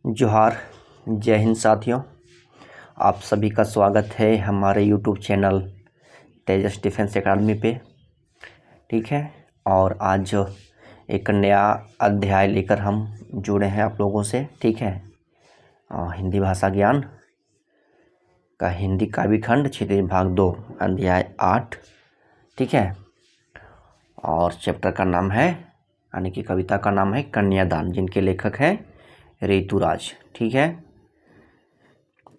जोहार, जय हिंद साथियों। आप सभी का स्वागत है हमारे यूट्यूब चैनल तेजस डिफेंस एकेडमी पे। ठीक है, और आज जो एक नया अध्याय लेकर हम जुड़े हैं आप लोगों से। ठीक है, हिंदी भाषा ज्ञान का हिंदी काव्य खंड क्षितिज भाग 2 अध्याय 8। ठीक है, और चैप्टर का नाम है यानी कि कविता का नाम है कन्यादान, जिनके लेखक हैं ऋतुराज। ठीक है,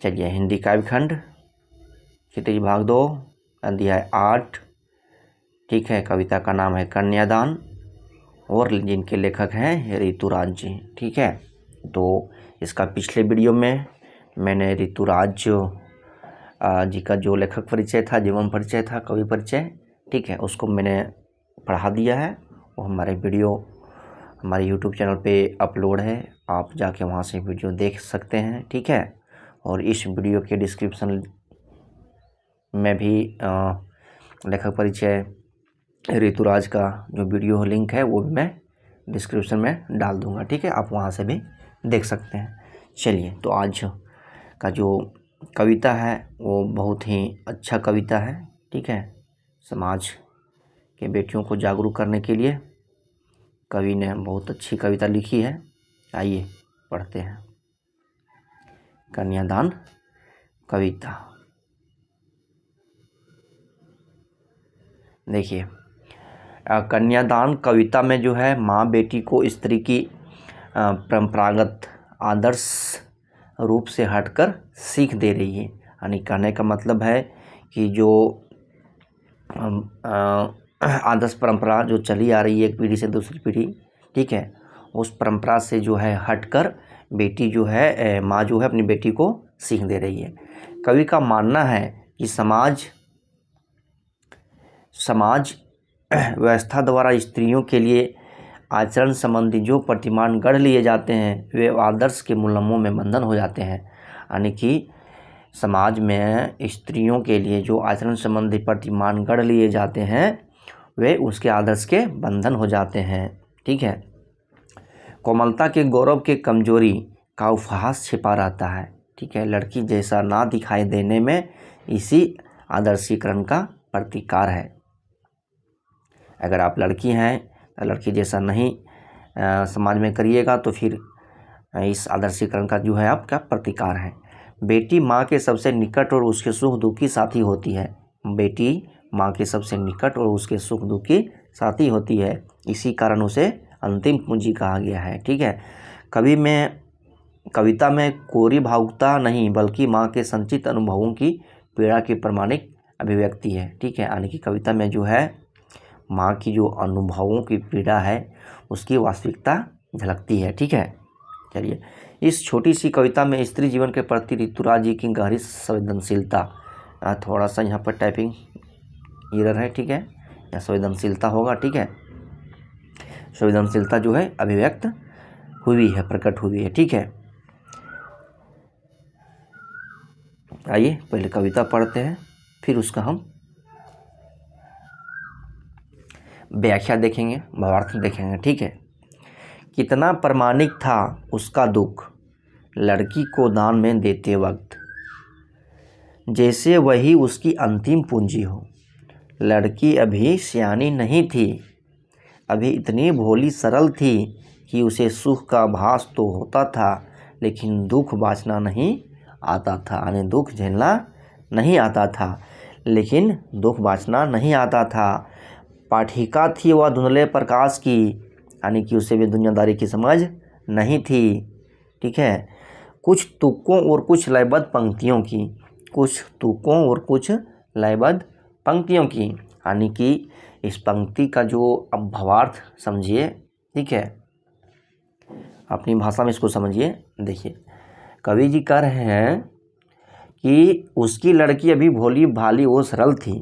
चलिए हिंदी काव्य खंड क्षितिज भाग 2 अध्याय 8। ठीक है, कविता का नाम है कन्यादान और जिनके लेखक हैं ऋतुराज जी। ठीक है, तो इसका पिछले वीडियो में मैंने ऋतुराज जी का जो लेखक परिचय था, जीवन परिचय था, कवि परिचय, ठीक है, उसको मैंने पढ़ा दिया है। वो हमारे वीडियो हमारे यूट्यूब चैनल पे अपलोड है, आप जाके वहाँ से वीडियो देख सकते हैं। ठीक है, और इस वीडियो के डिस्क्रिप्शन में भी लेखक परिचय ऋतुराज का जो वीडियो लिंक है वो भी मैं डिस्क्रिप्शन में डाल दूंगा। ठीक है, आप वहाँ से भी देख सकते हैं। चलिए, तो आज का जो कविता है वो बहुत ही अच्छा कविता है। ठीक है, समाज के बेटियों को जागरूक करने के लिए कवि ने बहुत अच्छी कविता लिखी है। आइए पढ़ते हैं कन्यादान कविता। देखिए, कन्यादान कविता में जो है माँ बेटी को स्त्री की परंपरागत आदर्श रूप से हटकर सीख दे रही है। यानी कहने का मतलब है कि जो आदर्श परंपरा जो चली आ रही है एक पीढ़ी से दूसरी पीढ़ी, ठीक है, उस परंपरा से जो है हटकर बेटी जो है माँ जो है अपनी बेटी को सीख दे रही है। कवि का मानना है कि समाज व्यवस्था द्वारा स्त्रियों के लिए आचरण संबंधी जो प्रतिमान गढ़ लिए जाते हैं वे आदर्श के मुलम्मों में बंधन हो जाते हैं। यानी कि समाज में स्त्रियों के लिए जो आचरण संबंधी प्रतिमान गढ़ लिए जाते हैं वे उसके आदर्श के बंधन हो जाते हैं। ठीक है, कोमलता के गौरव के कमजोरी का उपहास छिपा रहता है। ठीक है, लड़की जैसा ना दिखाई देने में इसी आदर्शीकरण का प्रतिकार है। अगर आप लड़की हैं तो लड़की जैसा नहीं समाज में करिएगा तो फिर इस आदर्शीकरण का जो है आपका प्रतिकार है। बेटी माँ के सबसे निकट और उसके सुख दुख की साथी होती है। बेटी माँ के सबसे निकट और उसके सुख दुख की साथी होती है, इसी कारण उसे अंतिम पूंजी कहा गया है। ठीक है, कविता में कोरी भावुकता नहीं बल्कि माँ के संचित अनुभवों की पीड़ा की प्रमाणिक अभिव्यक्ति है। ठीक है, यानी कि कविता में जो है माँ की जो अनुभवों की पीड़ा है उसकी वास्तविकता झलकती है। ठीक है, चलिए, इस छोटी सी कविता में स्त्री जीवन के प्रति ऋतुराज जी की गहरी संवेदनशीलता, थोड़ा सा यहाँ पर टाइपिंग एरर है। ठीक है, या संवेदनशीलता होगा। ठीक है, संवेदनशीलता जो है अभिव्यक्त हुई है, प्रकट हुई है। ठीक है, आइए पहले कविता पढ़ते हैं, फिर उसका हम व्याख्या देखेंगे, भावार्थ देखेंगे। ठीक है, कितना प्रामाणिक था उसका दुख लड़की को दान में देते वक्त, जैसे वही उसकी अंतिम पूंजी हो। लड़की अभी सियानी नहीं थी, अभी इतनी भोली सरल थी कि उसे सुख का आभास तो होता था लेकिन दुख बाँचना नहीं आता था। यानी दुख झेलना नहीं आता था, लेकिन दुख बाँचना नहीं आता था। पाठिका थी वह धुंधले प्रकाश की, यानी कि उसे भी दुनियादारी की समझ नहीं थी। ठीक है, कुछ तुकों और कुछ लयबद्ध पंक्तियों की, कुछ तुकों और कुछ लयबद्ध पंक्तियों की, यानी कि इस पंक्ति का जो अब भावार्थ समझिए। ठीक है, अपनी भाषा में इसको समझिए। देखिए, कवि जी कह रहे हैं कि उसकी लड़की अभी भोली भाली और सरल थी,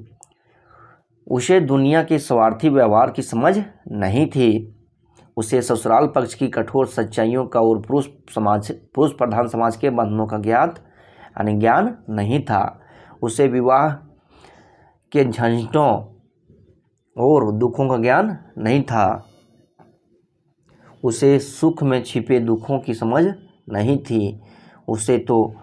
उसे दुनिया के स्वार्थी व्यवहार की समझ नहीं थी, उसे ससुराल पक्ष की कठोर सच्चाइयों का और पुरुष प्रधान समाज के बंधनों का ज्ञान नहीं था, उसे विवाह के झंझटों और दुखों का ज्ञान नहीं था, उसे सुख में छिपे दुखों की समझ नहीं थी। उसे तो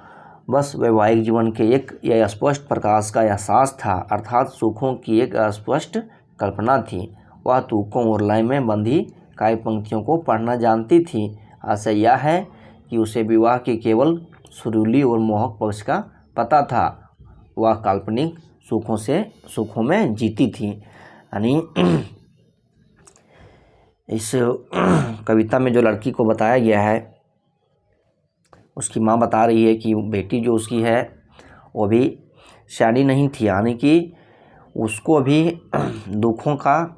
बस वैवाहिक जीवन के एक या स्पष्ट प्रकाश का एहसास था, अर्थात सुखों की एक अस्पष्ट कल्पना थी। वह तुकों और लय में बंधी काव्य पंक्तियों को पढ़ना जानती थी। आशय यह है कि उसे विवाह के केवल सुरीली और मोहक पक्ष का पता था। वह काल्पनिक सुखों में जीती थी। यानी इस कविता में जो लड़की को बताया गया है, उसकी माँ बता रही है कि बेटी जो उसकी है वो भी शादी नहीं थी, यानी कि उसको अभी दुखों का,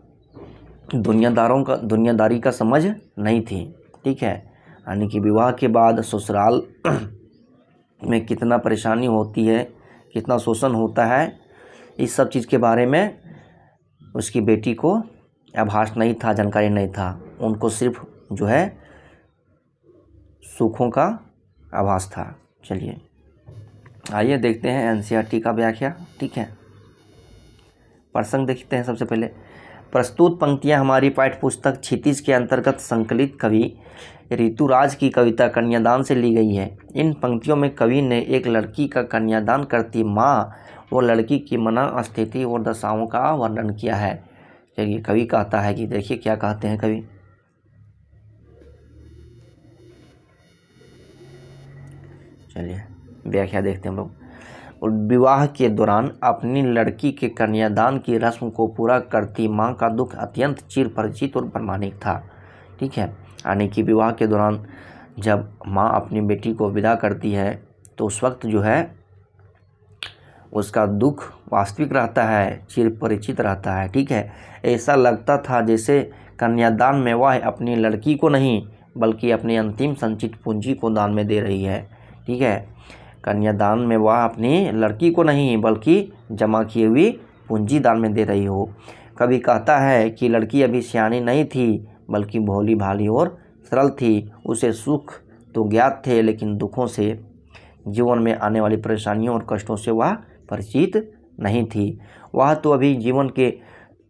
दुनियादारी का समझ नहीं थी। ठीक है, यानी कि विवाह के बाद ससुराल में कितना परेशानी होती है, कितना शोषण होता है, इस सब चीज़ के बारे में उसकी बेटी को आभास नहीं था, जानकारी नहीं था। उनको सिर्फ जो है सुखों का आभास था। चलिए आइए देखते हैं एनसीईआरटी का व्याख्या। ठीक है, प्रसंग देखते हैं। सबसे पहले प्रस्तुत पंक्तियां हमारी पाठ्य पुस्तक क्षितिज के अंतर्गत संकलित कवि ऋतुराज की कविता कन्यादान से ली गई है। इन पंक्तियों में कवि ने एक लड़की का कन्यादान करती माँ और लड़की की मना स्थिति और दशाओं का वर्णन किया है। चलिए कवि कहता है कि देखिए क्या कहते हैं कवि। चलिए व्याख्या देखते हैं हम लोग। और विवाह के दौरान अपनी लड़की के कन्यादान की रस्म को पूरा करती माँ का दुख अत्यंत चिर परिचित और प्रमाणिक था। ठीक है, यानी कि विवाह के दौरान जब माँ अपनी बेटी को विदा करती है तो उस वक्त जो है उसका दुख वास्तविक रहता है, चिर परिचित रहता है। ठीक है, ऐसा लगता था जैसे कन्यादान में वह अपनी लड़की को नहीं बल्कि अपनी अंतिम संचित पूंजी को दान में दे रही है। ठीक है, कन्यादान में वह अपनी लड़की को नहीं बल्कि जमा की हुई पूंजी दान में दे रही हो। कवि कहता है कि लड़की अभी सियानी नहीं थी बल्कि भोली भाली और सरल थी। उसे सुख तो ज्ञात थे लेकिन दुखों से, जीवन में आने वाली परेशानियों और कष्टों से वह परिचित नहीं थी। वह तो अभी जीवन के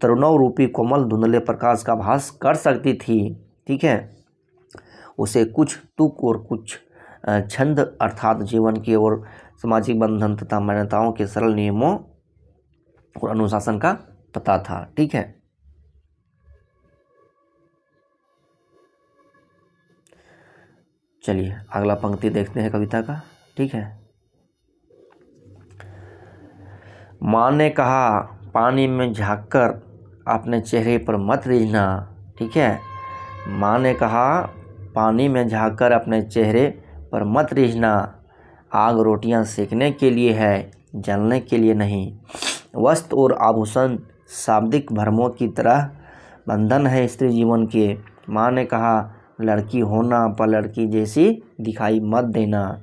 तरुणों रूपी कोमल धुंधले प्रकाश का भास कर सकती थी। ठीक है, उसे कुछ तुक और कुछ छंद अर्थात जीवन के और सामाजिक बंधन तथा मान्यताओं के सरल नियमों और अनुशासन का पता था। ठीक है, चलिए अगला पंक्ति देखते हैं कविता का। ठीक है, माँ ने कहा पानी में झांककर अपने चेहरे पर मत रीझना। ठीक है, माँ ने कहा पानी में झांककर अपने चेहरे पर मत रीझना। आग रोटियां सेकने के लिए है, जलने के लिए नहीं। वस्त्र और आभूषण शाब्दिक भ्रमों की तरह बंधन है स्त्री जीवन के। माँ ने कहा लड़की होना पर लड़की जैसी दिखाई मत देना।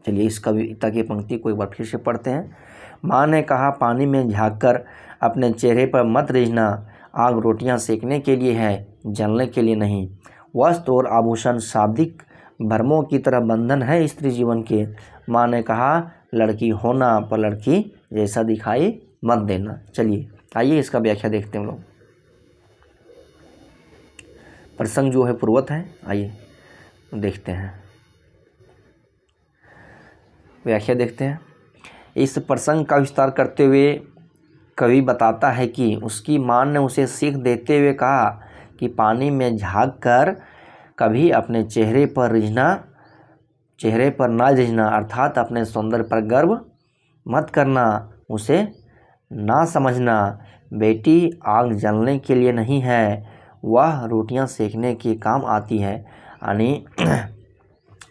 चलिए इस कविता की पंक्ति को एक बार फिर से पढ़ते हैं। माँ ने कहा पानी में झांककर अपने चेहरे पर मत रीझना। आग रोटियां सेकने के लिए है, जलने के लिए नहीं। वस्त्र और आभूषण शाब्दिक भ्रमों की तरह बंधन है स्त्री जीवन के। माँ ने कहा लड़की होना पर लड़की जैसा दिखाई मत देना। चलिए आइए इसका व्याख्या देखते हैं हम लोग। प्रसंग जो है पूर्वत है, आइए देखते हैं, व्याख्या देखते हैं। इस प्रसंग का विस्तार करते हुए कवि बताता है कि उसकी माँ ने उसे सीख देते हुए कहा कि पानी में झांककर कभी अपने चेहरे पर ना रिझना, अर्थात अपने सौंदर्य पर गर्व मत करना, उसे ना समझना। बेटी आग जलने के लिए नहीं है, वह रोटियां सेकने के काम आती है। यानी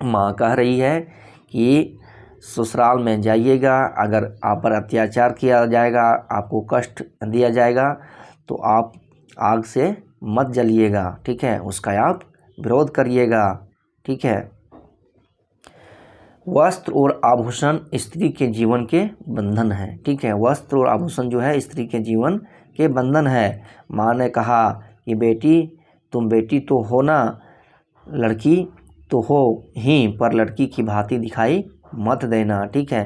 माँ कह रही है कि ससुराल में जाइएगा, अगर आप पर अत्याचार किया जाएगा, आपको कष्ट दिया जाएगा तो आप आग से मत जलिएगा। ठीक है, उसका आप विरोध करिएगा। ठीक है, वस्त्र और आभूषण स्त्री के जीवन के बंधन है। ठीक है, वस्त्र और आभूषण जो है स्त्री के जीवन के बंधन है। माँ ने कहा कि बेटी तुम बेटी तो हो ना, लड़की तो हो ही पर लड़की की भांति दिखाई मत देना। ठीक है,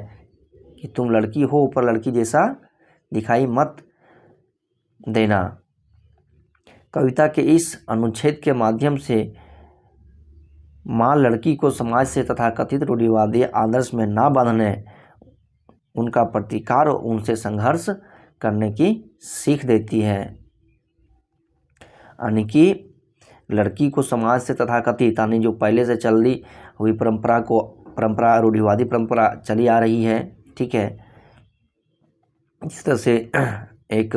कि तुम लड़की हो पर लड़की जैसा दिखाई मत देना। कविता के इस अनुच्छेद के माध्यम से माँ लड़की को समाज से तथाकथित रूढ़िवादी आदर्श में ना बांधने, उनका प्रतिकार और उनसे संघर्ष करने की सीख देती है। यानी कि लड़की को समाज से तथाकथित, यानी जो पहले से चली हुई परंपरा रूढ़िवादी परंपरा चली आ रही है, ठीक है, इस तरह से एक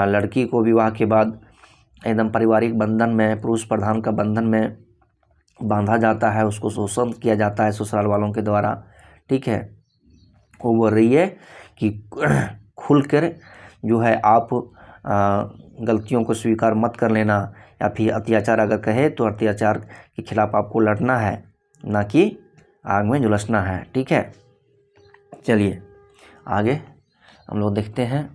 लड़की को विवाह के बाद एकदम पारिवारिक बंधन में, पुरुष प्रधान का बंधन में बांधा जाता है, उसको शोषण किया जाता है ससुराल वालों के द्वारा, ठीक है। वो बोल रही है कि खुलकर जो है आप गलतियों को स्वीकार मत कर लेना, या फिर अत्याचार अगर कहे तो अत्याचार के खिलाफ आपको लड़ना है, ना कि आग में झुलसना है, ठीक है। चलिए आगे हम लोग देखते हैं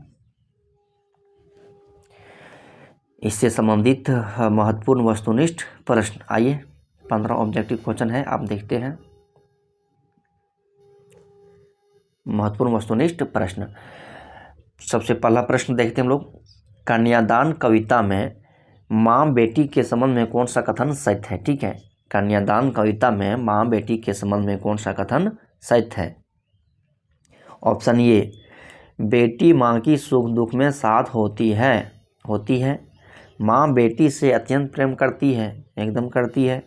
इससे संबंधित महत्वपूर्ण वस्तुनिष्ठ प्रश्न। आइए 15 ऑब्जेक्टिव क्वेश्चन है, आप देखते हैं। महत्वपूर्ण वस्तुनिष्ठ प्रश्न, सबसे पहला प्रश्न देखते हैं हम लोग। कन्यादान कविता में माँ बेटी के संबंध में कौन सा कथन सत्य है, ठीक है। कन्यादान कविता में माँ बेटी के संबंध में कौन सा कथन सत्य है। ऑप्शन ए, बेटी माँ की सुख दुख में साथ होती है। माँ बेटी से अत्यंत प्रेम करती है, एकदम करती है।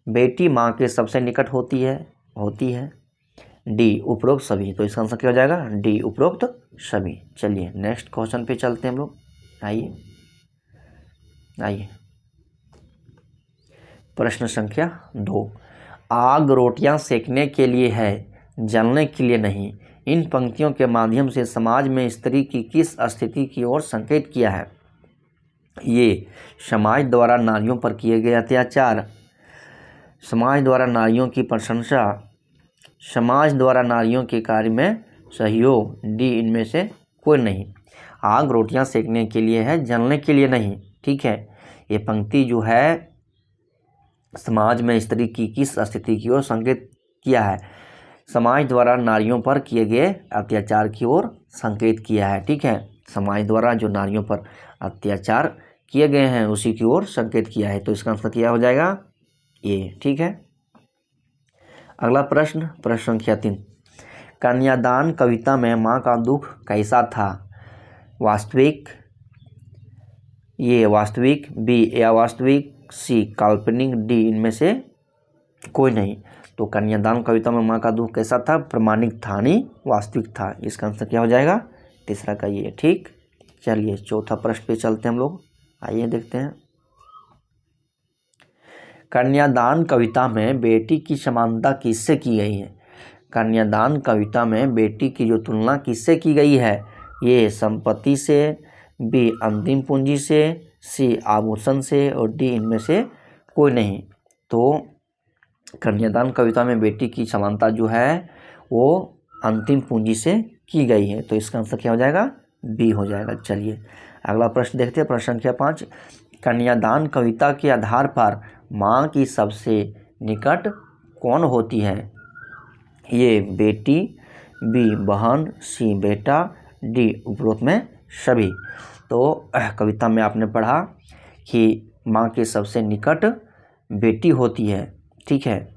बेटी माँ के सबसे निकट होती है। डी, उपरोक्त सभी। तो इसका आंसर क्या हो जाएगा, डी, उपरोक्त सभी। चलिए नेक्स्ट क्वेश्चन पे चलते हैं हम लोग। आइए प्रश्न संख्या 2। आग रोटियां सेकने के लिए है, जलने के लिए नहीं। इन पंक्तियों के माध्यम से समाज में स्त्री की किस स्थिति की ओर संकेत किया है। ये समाज द्वारा नारियों पर किए गए अत्याचार, समाज द्वारा नारियों की प्रशंसा, समाज द्वारा नारियों के कार्य में सहयोग। डी, इनमें से कोई नहीं। आग रोटियां सेकने के लिए है, जलने के लिए नहीं, ठीक है। ये पंक्ति जो है समाज में स्त्री की किस स्थिति की ओर संकेत किया है, समाज द्वारा नारियों पर किए गए अत्याचार की ओर संकेत किया है, ठीक है। समाज द्वारा जो नारियों पर अत्याचार किए गए हैं उसी की ओर संकेत किया है। तो इसका आंसर क्या हो जाएगा, ये, ठीक है। अगला प्रश्न, प्रश्न संख्या 3। कन्यादान कविता में माँ का दुख कैसा था। वास्तविक, ये वास्तविक, बी अवास्तविक, सी काल्पनिक, डी इनमें से कोई नहीं। तो कन्यादान कविता में माँ का दुख कैसा था, प्रमाणिक था, नहीं वास्तविक था। इसका आंसर क्या हो जाएगा, तीसरा का ये, ठीक। चलिए चौथा प्रश्न पे चलते हैं हम लोग। आइए देखते हैं। कन्यादान कविता में बेटी की समानता किससे की गई है। कन्यादान कविता में बेटी की जो तुलना किससे की गई है, ये संपत्ति से, बी अंतिम पूंजी से, सी आभूषण से, और डी इनमें से कोई नहीं। तो कन्यादान कविता में बेटी की समानता जो है वो अंतिम पूंजी से की गई है। तो इसका आंसर क्या हो जाएगा, बी हो जाएगा। चलिए अगला प्रश्न देखते हैं, प्रश्न संख्या 5। कन्यादान कविता के आधार पर माँ की सबसे निकट कौन होती है। ये बेटी, बी बहन, सी बेटा, डी उपरोक्त में सभी। तो कविता में आपने पढ़ा कि माँ के सबसे निकट बेटी होती है, ठीक है,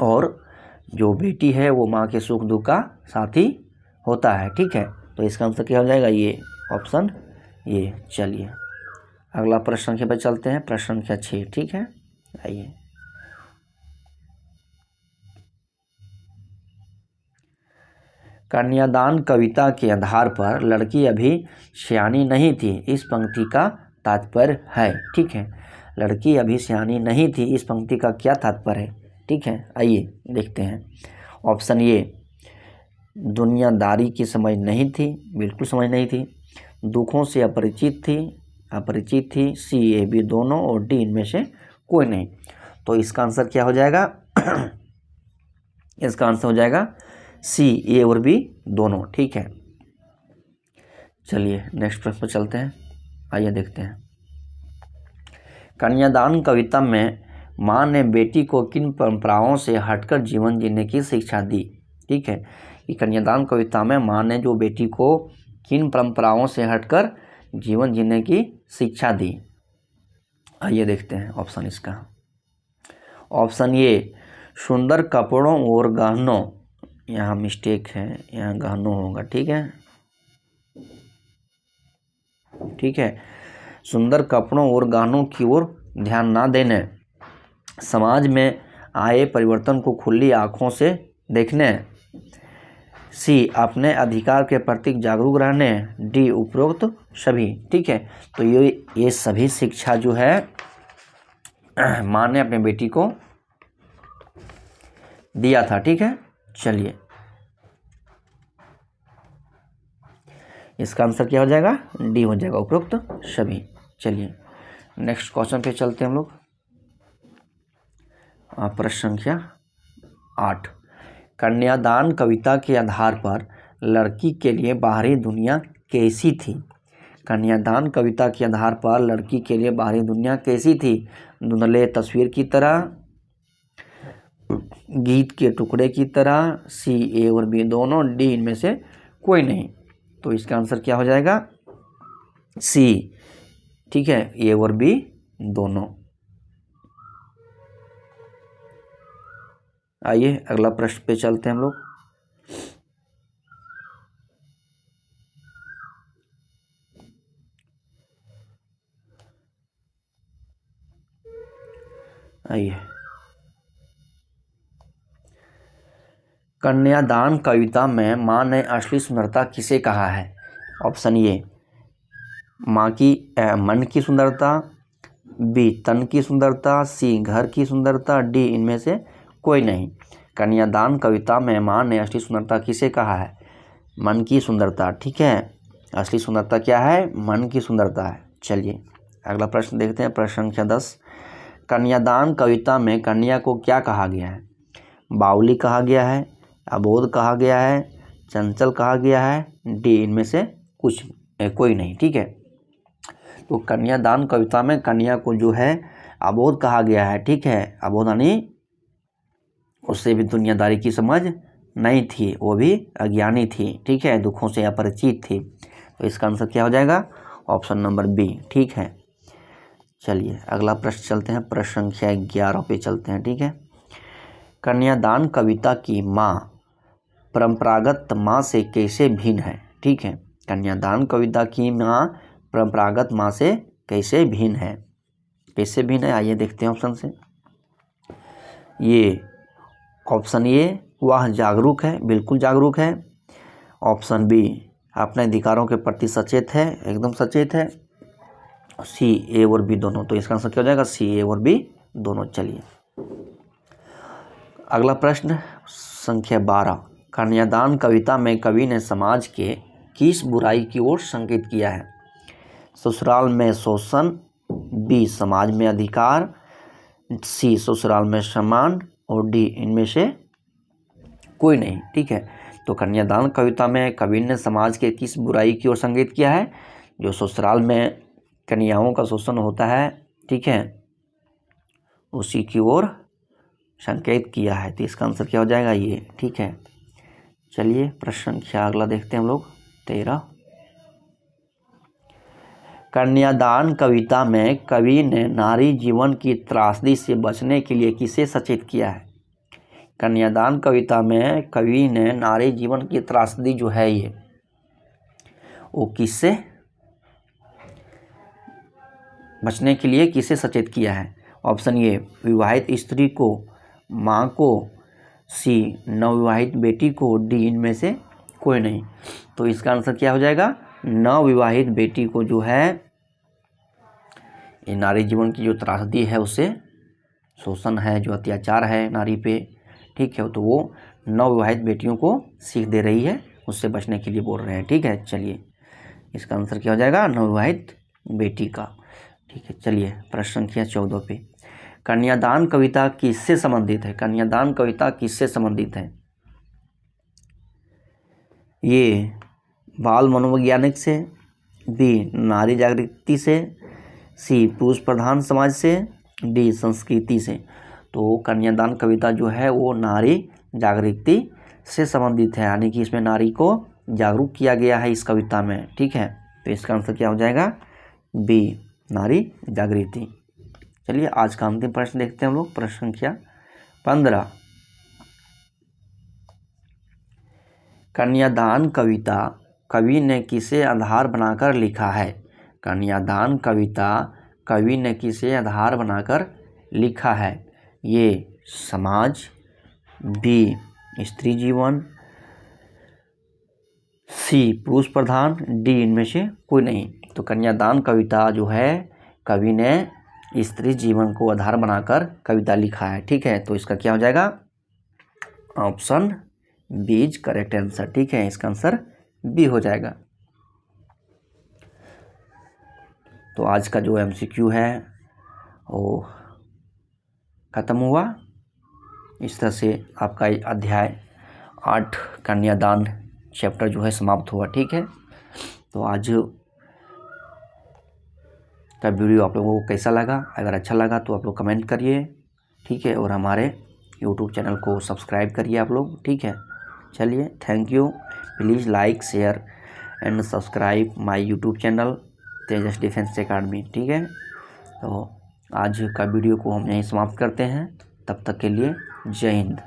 और जो बेटी है वो माँ के सुख दुख का साथी होता है, ठीक है। तो इसका आंसर क्या हो जाएगा, ये ऑप्शन ये। चलिए अगला प्रश्न संख्या पर चलते हैं, प्रश्न संख्या 6, ठीक है। आइए कन्यादान कविता के आधार पर लड़की अभी सियानी नहीं थी, इस पंक्ति का तात्पर्य है, ठीक है। लड़की अभी सियानी नहीं थी, इस पंक्ति का क्या तात्पर्य है, ठीक है। आइए देखते हैं। ऑप्शन ए, दुनियादारी की समझ नहीं थी, बिल्कुल समझ नहीं थी। दुखों से अपरिचित थी, सी ए बी दोनों, और डी इनमें से कोई नहीं। तो इसका आंसर क्या हो जाएगा इसका आंसर हो जाएगा सी, ए और बी दोनों, ठीक है। चलिए नेक्स्ट प्रश्न पर चलते हैं। आइए देखते हैं। कन्यादान कविता में माँ ने बेटी को किन परंपराओं से हटकर जीवन जीने की शिक्षा दी, ठीक है। कि कन्यादान कविता में माँ ने जो बेटी को किन परंपराओं से हटकर जीवन जीने की शिक्षा दी। आइए देखते हैं ऑप्शन इसका। ऑप्शन ए सुंदर कपड़ों और गहनों, यहाँ मिस्टेक है, यहाँ गहनों होगा, ठीक है, ठीक है। सुंदर कपड़ों और गहनों की ओर ध्यान ना देने, समाज में आए परिवर्तन को खुली आंखों से देखने, सी अपने अधिकार के प्रति जागरूक रहने, डी उपरोक्त सभी, ठीक है। तो ये सभी शिक्षा जो है माँ ने अपने बेटी को दिया था, ठीक है। चलिए इसका आंसर क्या हो जाएगा, डी हो जाएगा, उपरोक्त सभी। चलिए नेक्स्ट क्वेश्चन पे चलते हैं हम लोग। प्रश्न संख्या 8, कन्यादान कविता के आधार पर लड़की के लिए बाहरी दुनिया कैसी थी। कन्यादान कविता के आधार पर लड़की के लिए बाहरी दुनिया कैसी थी, धुंधले तस्वीर की तरह, गीत के टुकड़े की तरह, सी ए और बी दोनों, डी इनमें से कोई नहीं। तो इसका आंसर क्या हो जाएगा, सी, ठीक है, ए और बी दोनों। आइए अगला प्रश्न पे चलते हैं हम लोग। आइए, कन्यादान कविता में माँ ने असली सुंदरता किसे कहा है। ऑप्शन ए माँ की मन की सुंदरता, बी तन की सुंदरता, सी घर की सुंदरता, डी इनमें से कोई नहीं। कन्यादान कविता में माँ ने असली सुंदरता किसे कहा है, मन की सुंदरता, ठीक है। असली सुंदरता क्या है, मन की सुंदरता है। चलिए अगला प्रश्न देखते हैं, प्रश्न संख्या 10, कन्यादान कविता में कन्या को क्या कहा गया है। बावली कहा गया है, अबोध कहा गया है, चंचल कहा गया है, डी इनमें से कोई नहीं, ठीक है। तो कन्यादान कविता में कन्या को जो है अबोध कहा गया है, ठीक है। अबोध यानी उससे भी दुनियादारी की समझ नहीं थी, वो भी अज्ञानी थी, ठीक है, दुखों से अपरिचित थी। तो इसका आंसर क्या हो जाएगा, ऑप्शन नंबर बी, ठीक है। चलिए अगला प्रश्न चलते हैं, प्रश्न संख्या 11 पे चलते हैं, ठीक है। कन्यादान कविता की माँ परंपरागत माँ से कैसे भिन्न है, ठीक है। कन्यादान कविता की माँ परंपरागत माँ से कैसे भिन्न है, कैसे भिन्न है, आइए देखते हैं ऑप्शन से। ये ऑप्शन ए वह जागरूक है, बिल्कुल जागरूक है। ऑप्शन बी अपने अधिकारों के प्रति सचेत है, एकदम सचेत है। सी ए और बी दोनों। तो इसका आंसर क्या हो जाएगा, सी ए और बी दोनों। चलिए अगला प्रश्न संख्या 12, कन्यादान कविता में कवि ने समाज के किस बुराई की ओर संकेत किया है। ससुराल में शोषण, बी समाज में अधिकार, सी ससुराल में सम्मान, और डी इनमें से कोई नहीं, ठीक है। तो कन्यादान कविता में कवि ने समाज के किस बुराई की ओर संकेत किया है, जो ससुराल में कन्याओं का शोषण होता है, ठीक है, उसी की ओर संकेत किया है। तो इसका आंसर क्या हो जाएगा, ये, ठीक है। चलिए प्रश्न संख्या अगला देखते हैं हम लोग, 13, कन्यादान कविता में कवि ने नारी जीवन की त्रासदी से बचने के लिए किसे सचेत किया है। कन्यादान कविता में कवि ने नारी जीवन की त्रासदी जो है ये, वो किससे बचने के लिए किसे सचेत किया है। ऑप्शन ए विवाहित स्त्री को, माँ को, सी नवविवाहित बेटी को, डी इनमें से कोई नहीं। तो इसका आंसर क्या हो जाएगा, नवविवाहित बेटी को जो है ये नारी जीवन की जो त्रासदी है, उससे शोषण है, जो अत्याचार है नारी पे, ठीक है, तो वो नवविवाहित बेटियों को सीख दे रही है, उससे बचने के लिए बोल रहे हैं, ठीक है। चलिए इसका आंसर क्या हो जाएगा, नवविवाहित बेटी का, ठीक है। चलिए प्रश्न संख्या 14 पे, कन्यादान कविता किससे संबंधित है। कन्यादान कविता किससे संबंधित है, ये बाल मनोवैज्ञानिक से, बी नारी जागृति से, सी पुरुष प्रधान समाज से, डी संस्कृति से। तो कन्यादान कविता जो है वो नारी जागृति से संबंधित है, यानी कि इसमें नारी को जागरूक किया गया है इस कविता में, ठीक है। तो इसका आंसर क्या हो जाएगा, बी नारी जागृति। चलिए आज का अंतिम प्रश्न देखते हैं हम लोग, प्रश्न संख्या 15। कन्यादान कविता कवि ने किसे आधार बनाकर लिखा है? कन्यादान कविता कवि ने किसे आधार बनाकर लिखा है? ये समाज, बी स्त्री जीवन, सी पुरुष प्रधान, डी इनमें से कोई नहीं। तो कन्यादान कविता जो है कवि ने स्त्री जीवन को आधार बनाकर कविता लिखा है। ठीक है, तो इसका क्या हो जाएगा? Option B is correct answer. ठीक है, इसका आंसर बी हो जाएगा। तो आज का जो एमसीक्यू है वो खत्म हुआ। इस तरह से आपका अध्याय 8 कन्यादान चैप्टर जो है समाप्त हुआ। ठीक है, तो आज का वीडियो आप लोगों को कैसा लगा? अगर अच्छा लगा तो आप लोग कमेंट करिए। ठीक है, और हमारे यूट्यूब चैनल को सब्सक्राइब करिए आप लोग। ठीक है, चलिए, thank you. Please like, share and subscribe my YouTube channel Tejas defence academy. ठीक है, तो आज का वीडियो को हम यहीं समाप्त करते हैं। तब तक के लिए जय हिंद।